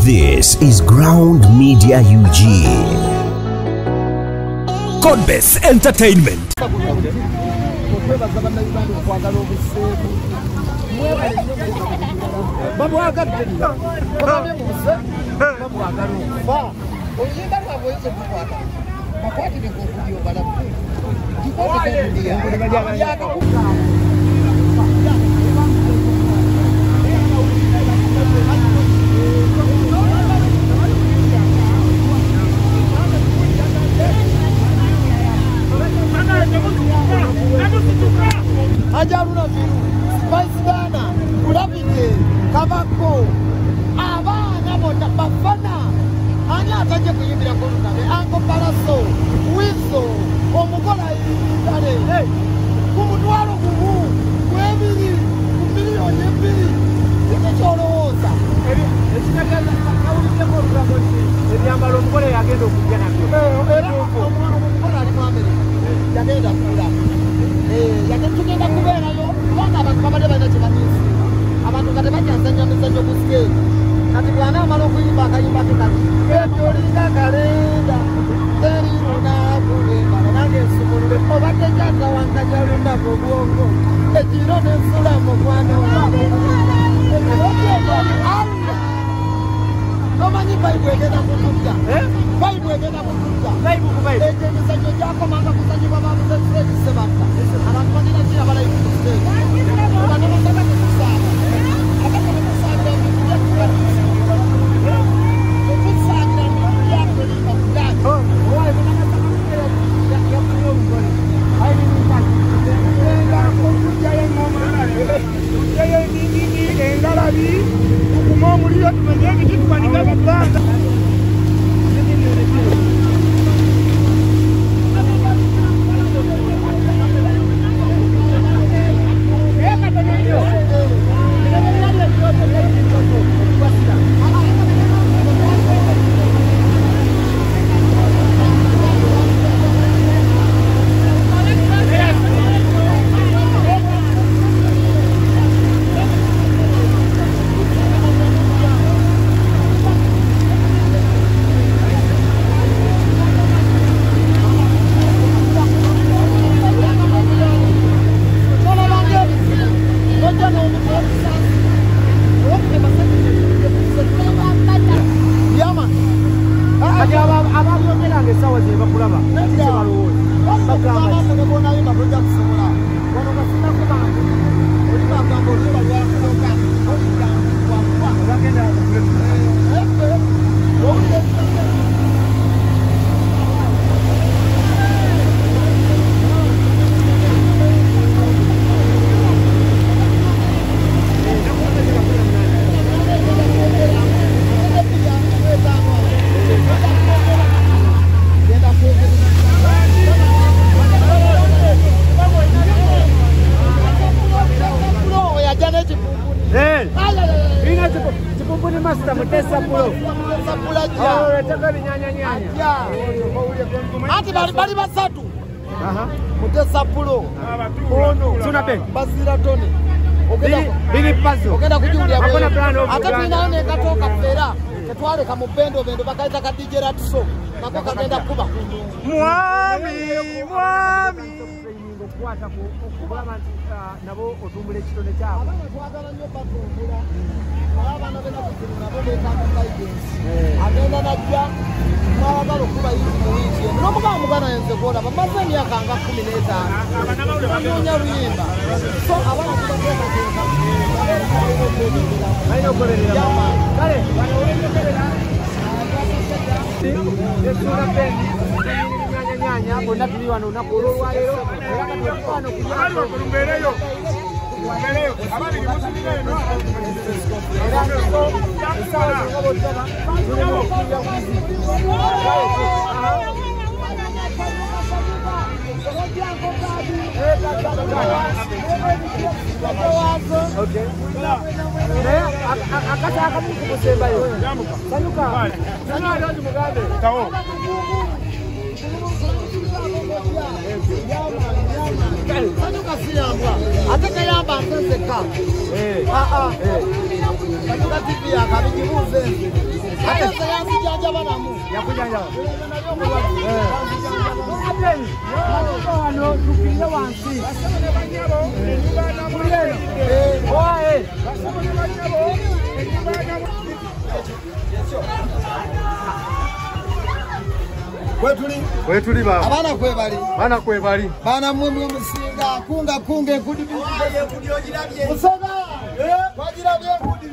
This is Ground Media UG. Codebase Entertainment. Ajaruna Paisana, Urabite, Kabako, Abana, Bafana, Anya Tajaku, Uncle Palaso, Wiso, Omogola, Kumuduaro, Webili, Million, it's all over. It's not yakatugenda kubeera yo kubanga abantu babadde balina kye bamiisi abantu kati bakyansanya mizannyo ku skeeri kati bwana amala okuyimba akayimba ke kati etyolinga kalenda teri lunakulemba nange ensumulule obadde kyatawankanya lunaku obwongo ekiro nensula mukwano omanyi bayibu egenda kutujja bayibu egenda kutujja ekyo emizannyo gyakomanga kuzanyibwa babuze siteegi sebaka abantu bagenda kira balayibu ku siteegi obano basaba kukusaaga abakole kusaagira ebintu byakubakusagira ebintu byakulimba kudaaji engalabi okuma omuliro tumenye ebiti tumanika babbanga bali basatu Mutesa Pulo ono Basira Tone bili pazo ogenda kujulia ate binaone katoka fera ketwale kamupendo bendo bakaita ka DJ Ratso nako kagenda kuba mwami kwata kubama nabo otumbule kitone kyabo twagala nnyo batumbula abana bena kutunula bo bekanga guidance agenda najja mwagala okuba yinzi muwiki n'omugabo mugana yenze kuona bamaze emyaka nga 15 banoonya luyimba so abana kubateeka balina okugoberera kale banoolekera esula bendi nyanya bonna tuli wano olunaku olwolwaleero era kati okufaana okulyaaolumbeereyo abali gimusulira eno era esaawa zinga botaba tulina okuya akati akamu kumusembayo sanyuka mugambe sanyuka siyambwa ate kayamba nsenseka katuka tipi yakabigibuze Wetuli baba. Abana kwebali. Bana kwebali. Bana mwe musinga kunga kunge kudi. Musana. Wajirabye kudi.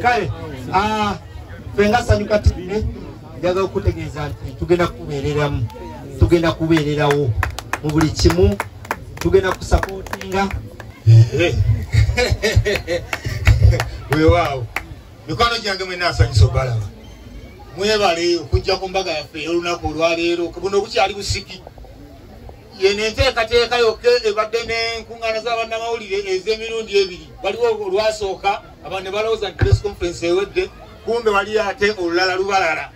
Kale, fenga sanyuka TV njaga okutegeeza nti tugenda kubeererawo mu buli kimu, tugenda kusupportinga. Weewaawo mikwano gyange mwe naasanyusa obalaba mwebale okujja ku mbaga yaffe ey'olunaku olwaleero buno bukyali busiki yene enteekateeka yokka ebadde n'enkuŋŋaana z'abannamawulire ez'emirundi ebiri. Waliwo olwasooka abantu ne balowooza nti press conference ewedde, kumbe wali ate olulala lubalala.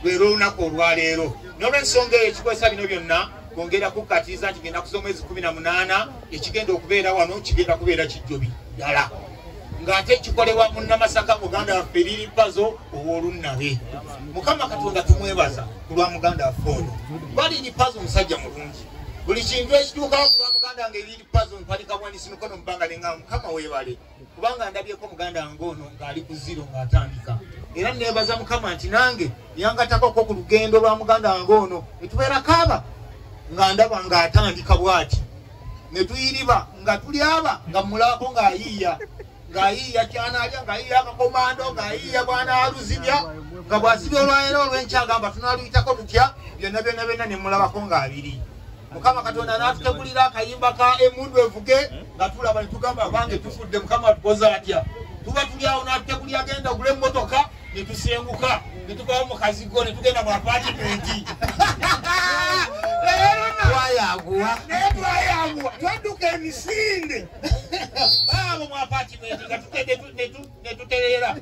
Lwera olunaku olwaleero n'olw'ensonga eyo ekikozesa bino byonna kwongera kukatiza nti genda kusoma mwezi 18 ekigenda okubeera wano kigenda kubeera kijjobi ddala. ng'ate kikolebwa mu Namasaka muganda waffe liri pazo ow'olunnabe. Mukama Katonda tumwebaza ku lwa muganda waffe ono. Baliri pazo omusajja mulungi. Buli kintu ekituukawo ku lwa muganda wange liri pazo mpalika bwanisi mikono mu bbanga ne nga Mukama weebale. Kubanga ndabyeko muganda wange ono ng'ali ku zero ng'atandika. Era neebaza Mukama nti nange yangatakoko ku lugendo lwa muganda wange ono ne tubeera kaaba nga ndaba ng'atandika bw'ati. Ne tuyiriba nga tulyaba nga mulako ng'ayiiya. Ng'ayiiya kyanaalya, ng'ayiiya akakomando, ng'ayiiya bw'anaaluzibya, nga bw'asibya olwaleero olw'enkya agamba tunaaluyitako tutya, byonna byonna byonna ne mulabako ng'abiri. Mukama Katonda n'atutegulira akayimba ka Emundu Evuge nga tulaba ne tugamba bange tufudde Mukama tukoze atya. Tuba tuli awo n'atutegulira agenda ogula emmotoka ne tusenguka ne tuvayo mu kazigo ne tugenda mu apatimenti. Twayaguwa twadduka emisinde baabo mu apatimenti nga ne tutereera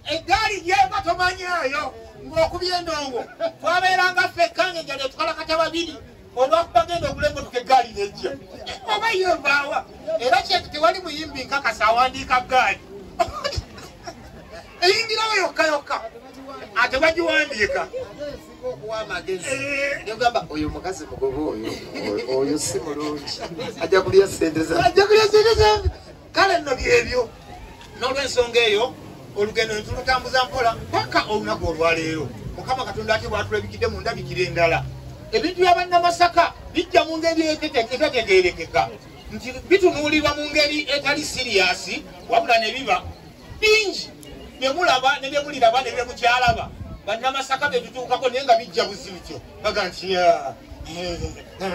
eggaali gyeva tomanyayo ng'okubya endongo twabeeranga ffe ekkangeja ne tukalakata babiri olwakubagenda ogula emmotoka eggaali nejja oba yevaawa era tewali muyimbi nkakasa awandiika ggaali eyingirawo yokka yokka ate bagiwandiika Gamba oyo mukazi mugobo oyo si mulungi ajja kulya sente za kale nno byebyo n'olw'ensonga eyo olugendo ne tulutambuza mpola paka olunaku olwaleero Mukama Katonda ate bw'atulabikidde mu ndabikira endala ebintu bya bannamasaka bijja mu ngeri etategeerekeka nti bitunuulirwa mu ngeri etali siriyasi wabula ne biba bingi bye mulaba ne bye muliraba ne bye mukyalaba bannamasaka bye tutuukako naye nga bijja buzibityo baga nti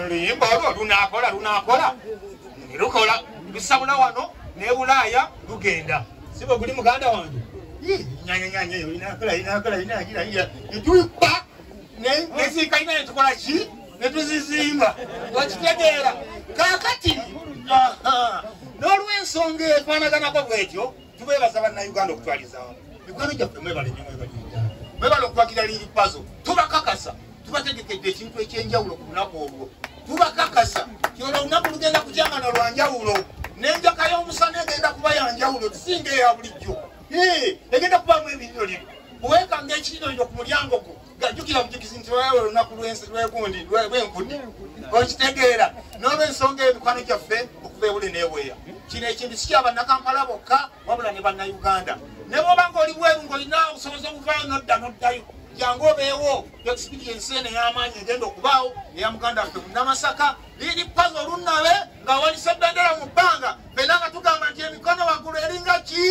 luyimba olwo lunaakola ne lukola lusabula wano ne Bulaaya lugenda si bwe guli muganda wange nyanyanyanya eyo inaakola ne tuyupa nesiika ina ne tukola ki ne tuzizimba wakitegeera kaakati n'olw'ensonga etwanaganako bwetyo tubeebaza bannayuganda okutwalizawo mikwano gyaffe mwebale nnyo mwebale okukwakira liri pazo tubakakasa tubategekedde ekintu ekyenjawulo ku lunaku olwo tubakakasa kyolwo olunaku lugenda kukyangana lwa njawulo n'enjaka y'omusana egenda kuba ya njawulo tusinga eya bulijjo egenda kubamu ebiriro bwekanga ekiriro ku mulyango gwo gajjukira bujukizi nti wewe olunaku lw'enkundi okitegeera n'olw'ensonga emikwano gyaffe okuva ebule n'ebweya kino ekintu si kyabannakampala bokka wabula ne bannayuganda ne bwoba ng'oli bweru ng'olina obusobozi obuvaayo noddayo jangu obeewo experience eno ey'amaanyi egenda okubaawo eya muganda waffe mu Namasaka liri pazo olunnabe ng'awalisa ebbendera mu bbanga fenna nga tugamba nti emikono waggulu eringa ki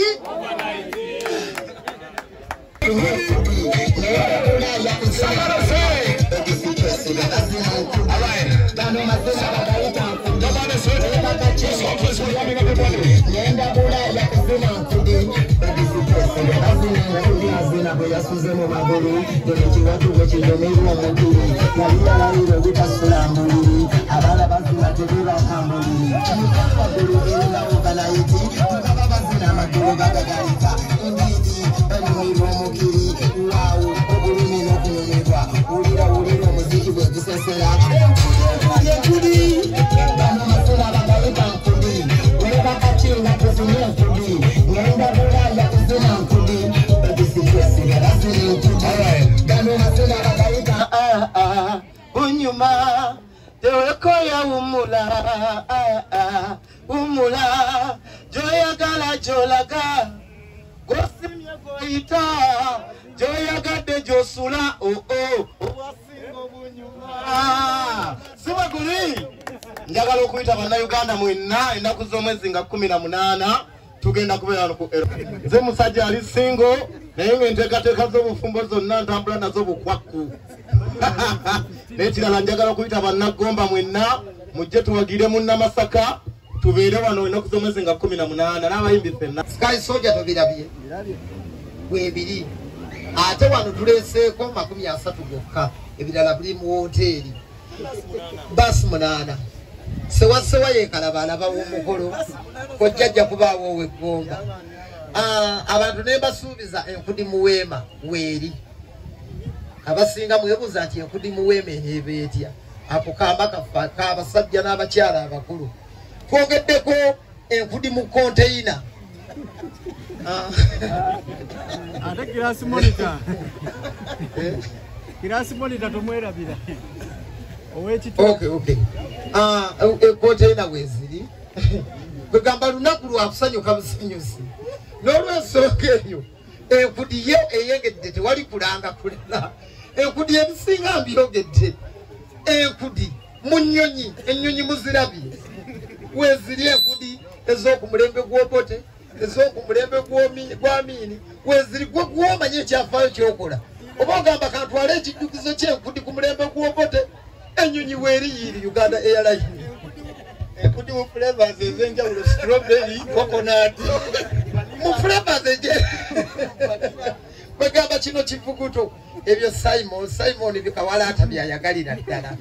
Unyuma tewekoya umula joyagala jolaga gosimye goyita joyagadde josula owasinga bunyuma sibaguli njagala okuyita bannayuganda mwenna ennaku z'omwezi nga 18 tugenda kubeera ku nze musajja ali singo naye ng'enteekateeka z'obufumbo zonna ntambula nazo bukwakku n'ekirala njagala okuyita bannagomba mwenna mujje tuwagire mu Namasaka tubeere wano ennaku z'omwezi nga 18 n'abayimbi ffenna Sky Soldier tubirabye bwebiri ate wano tuleeseeko 30 gokka ebirala buli mu woteeri basi 8 sewa yeekalaba alaba w'omukolo kojjajja kubaawo ow'eggomba abantu ne basuubiza enkudi mu weema weeri abasinga mwebuuza nti enkudi mu weema eba etya ako kamba k'abasajja n'abakyala abakulu twogeddeko enkudi mu konteyina Ate class monitor. Class monitor tumwerabira. Okay. Koteena weziri. Kugamba lunaku lwakusanyuka busanyusi. N'olwensooka eyo enkudi yo eyengedde tewali kulanga kulala. Enkudi ebisinga mbyogedde. Enkudi mu nnyonyi, ennyonyi muzirabye. Weziri enkudi ez'oku mulembe gw'Obote, ez'oku mulembe gw'Amini, weziri gwe gw'omanya ekyafaayo ky'okola. Oba ogamba kantwale ekijjukizo ky'enkudi ku mulembe gw'Obote, ennyonyi weeriyiiri Uganda Airlines. Enkudi mu flavors ez'enjawulo, strawberry, coconut. Mu flavors kwegamba kino kivuguto ebyo Simon bikawalaata byayagalira ddala.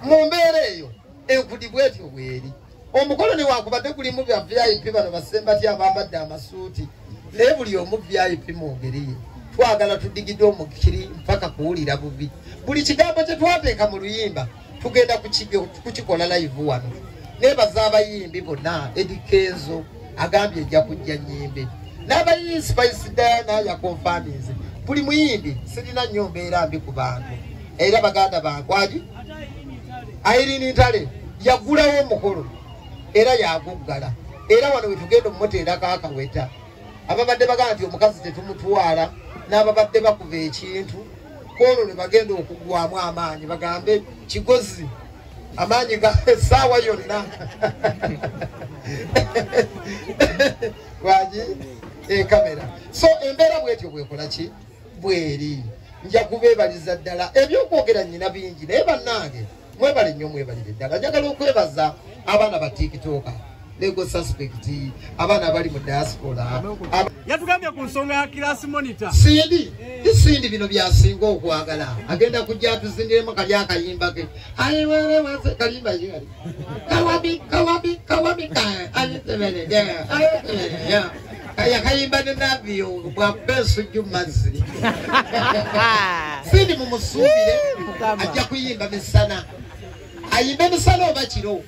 Mu mbeera eyo enkudi bwetyo bweri. Omukolo newankubadde gulimu bya VIP bano basembati abambadde amasuuti naye buli omu VIP mu ngeri ye. Twagala tudigidde omukiri mpaka kuwulira bubi. Buli kigambo kye twateeka mu luyimba tugenda kukikola live wano. Nebaza abayimbi bonna Eddie Kenzo agambye ejja kujja nnyimbe. N'abayi Spice Diana yakonfamize. Buli muyimbi sirina nnyo mbeera mbi ku bantu. Era baganda bankwagi Irene Ntale yagulawo omukolo era yaguggala. Era wano we tugenda omuteerako akaweta. Ababadde bagamba nti omukazi tetumutwala n'ababadde bakuba ekintu kolo ne bagenda okugwamu amaanyi bagambe kigozi amaanyi ga essaawa yonna. Kwagi kamera. So embeera bwetyo bwekola ki bweri. Nja kubeebaliza ddala ebyokwogera nnyina bingi naye bannange mwebale nnyo mwebalire ddala. Njagala okwebaza abaana ba TikTok, Lego Suspect, abaana abali mu diaspora. Yatugambye ku nsonga ya class monitor. Sindi bino byasinga okwagala. Agenda kujja atuzindiremu kali akayimba ke. Ayiwere wase kalimba yali. Kawabi Kaya kayimba ne nabyo bwa peso jumazi. Sindi mumusuubire ajja kuyimba misana. Ayimbe misana oba kiro.